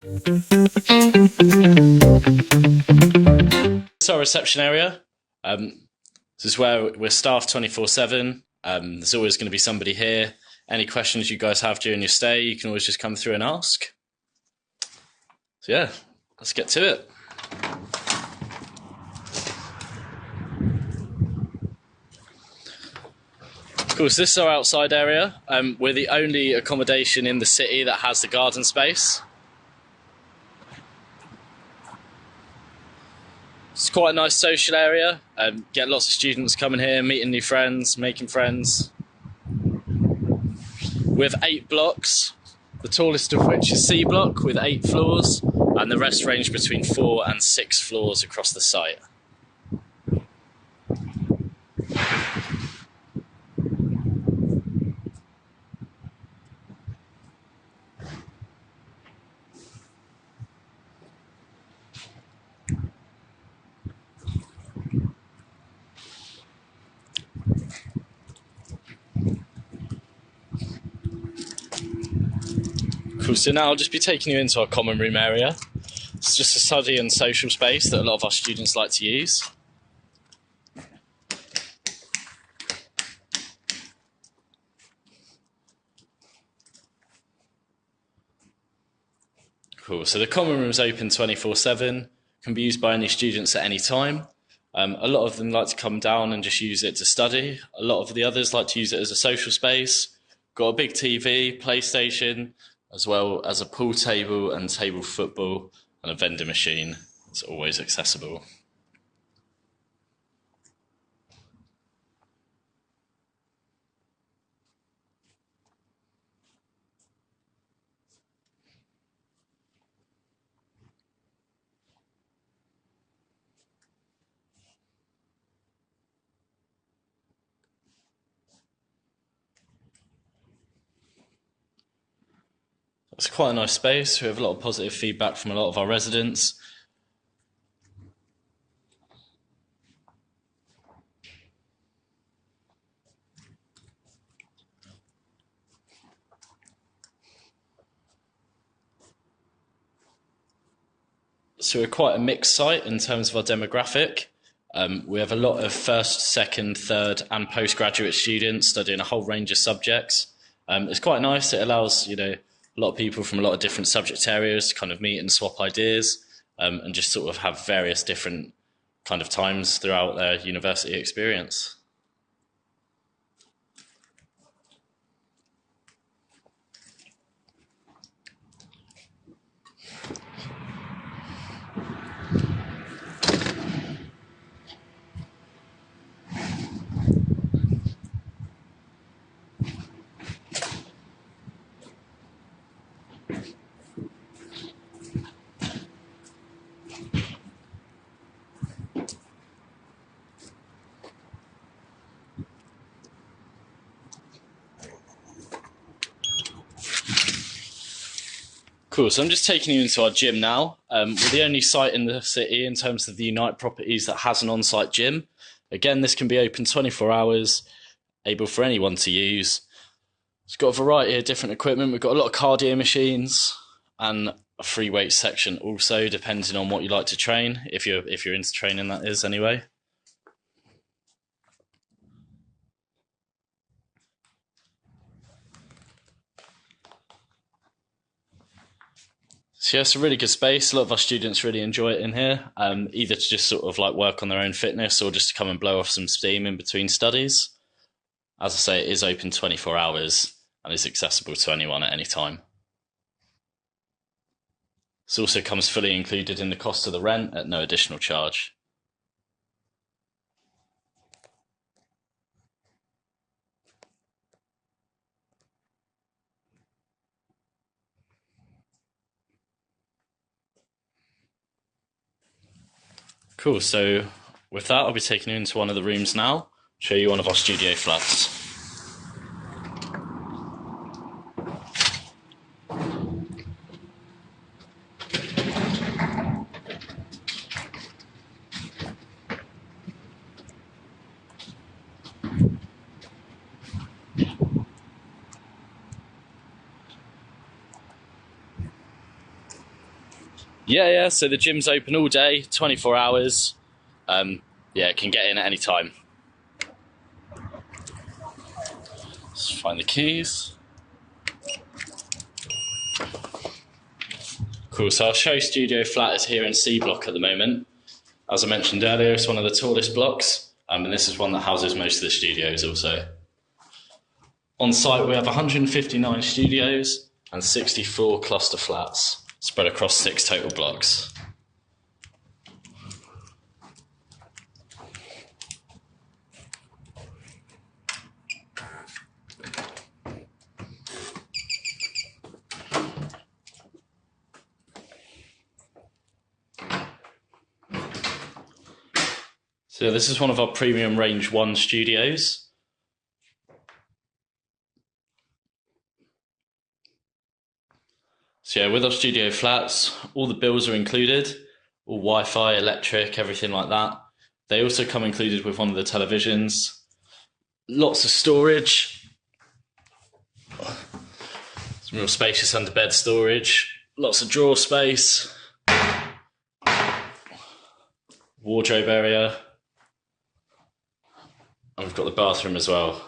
It's our reception area. This is where we're staffed 24/7. There's always going to be somebody here. Any questions you guys have during your stay, you can always just come through and ask. So yeah, let's get to it. Of course, this is our outside area. We're the only accommodation in the city that has the garden space. It's quite a nice social area. Get lots of students coming here, meeting new friends, making friends. We have 8 blocks, the tallest of which is C block with 8 floors, and the rest range between 4 and 6 floors across the site. Cool, so now I'll just be taking you into our common room area. It's just a study and social space that a lot of our students like to use. Cool, so the common room is open 24/7, can be used by any students at any time. A lot of them like to come down and just use it to study. A lot of the others like to use it as a social space. Got a big TV, PlayStation, as well as a pool table and table football and a vending machine. It's always accessible. It's quite a nice space. We have a lot of positive feedback from a lot of our residents. So we're quite a mixed site in terms of our demographic. We have a lot of first, second, third and postgraduate students studying a whole range of subjects. It's quite nice. It allows, a lot of people from a lot of different subject areas to kind of meet and swap ideas, and just sort of have various different kind of times throughout their university experience. Cool, so I'm just taking you into our gym now. We're the only site in the city in terms of the Unite properties that has an on-site gym. Again, this can be open 24 hours, able for anyone to use. It's got a variety of different equipment. We've got a lot of cardio machines and a free weight section also, depending on what you like to train, if you're into training, that is, anyway. So yeah, it's a really good space. A lot of our students really enjoy it in here, either to just sort of like work on their own fitness or just to come and blow off some steam in between studies. As I say, it is open 24 hours and is accessible to anyone at any time. This also comes fully included in the cost of the rent at no additional charge. Cool, so with that, I'll be taking you into one of the rooms now, show you one of our studio flats. Yeah. So the gym's open all day, 24 hours. Yeah, can get in at any time. Let's find the keys. Cool. So our show studio flat is here in C block at the moment. As I mentioned earlier, it's one of the tallest blocks, and this is one that houses most of the studios also. On site, we have 159 studios and 64 cluster flats spread across 6 total blocks. So this is one of our premium range 1 studios. So yeah, with our studio flats, all the bills are included, all Wi-Fi, electric, everything like that. They also come included with one of the televisions. Lots of storage. Some real spacious under bed storage. Lots of drawer space. Wardrobe area. And we've got the bathroom as well.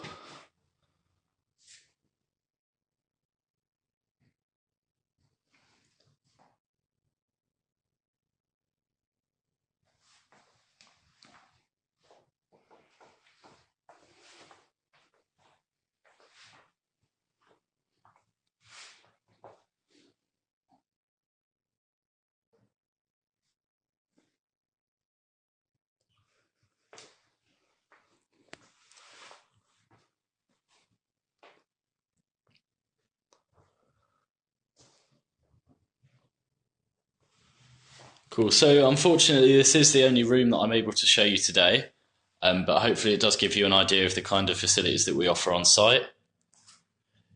Cool. So unfortunately, this is the only room that I'm able to show you today, but hopefully it does give you an idea of the kind of facilities that we offer on site.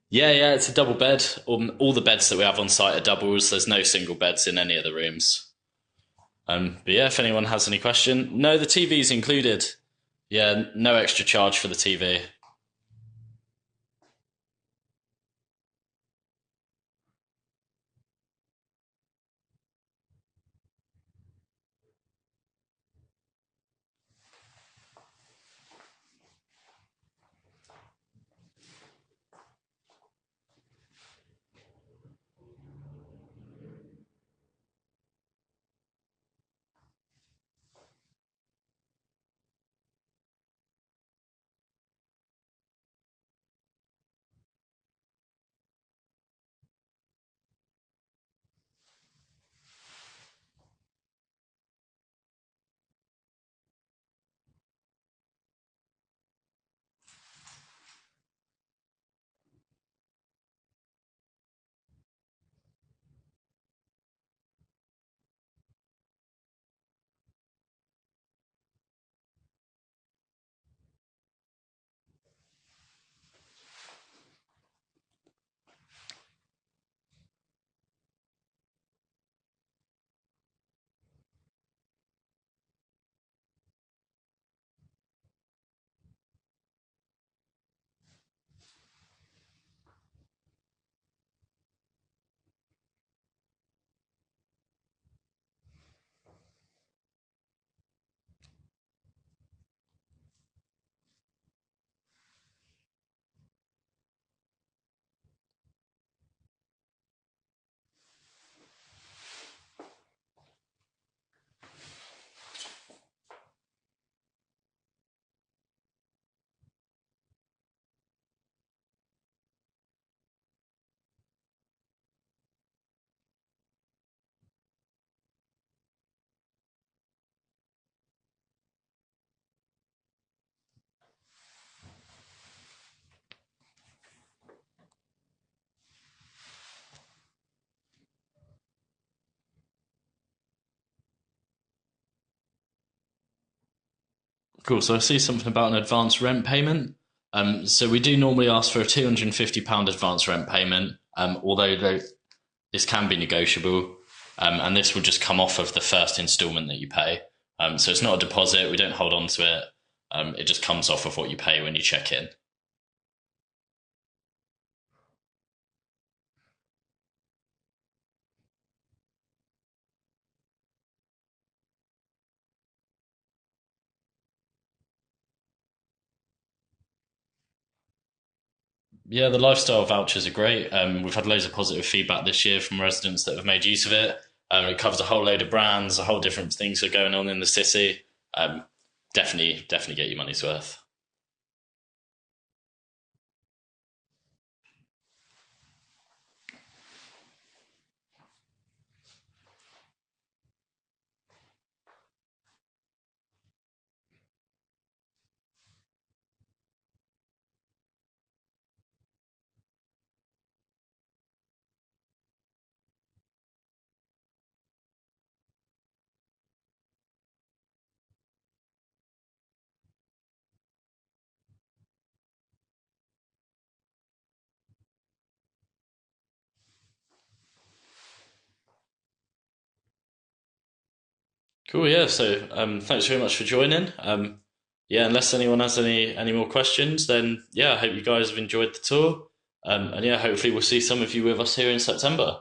Yeah, it's a double bed. All the beds that we have on site are doubles. There's no single beds in any of the rooms. But yeah, if anyone has any question, no, the TV's included. Yeah, no extra charge for the TV. Cool. So I see something about an advance rent payment. So we do normally ask for a £250 advance rent payment, although this can be negotiable, and this will just come off of the first instalment that you pay. So it's not a deposit. We don't hold on to it. It just comes off of what you pay when you check in. Yeah, the lifestyle vouchers are great. We've had loads of positive feedback this year from residents that have made use of it. It covers a whole load of brands, a whole different things that are going on in the city. Um, definitely get your money's worth. Cool, yeah. So thanks very much for joining. Yeah, unless anyone has any more questions, then yeah, I hope you guys have enjoyed the tour. And yeah, hopefully we'll see some of you with us here in September.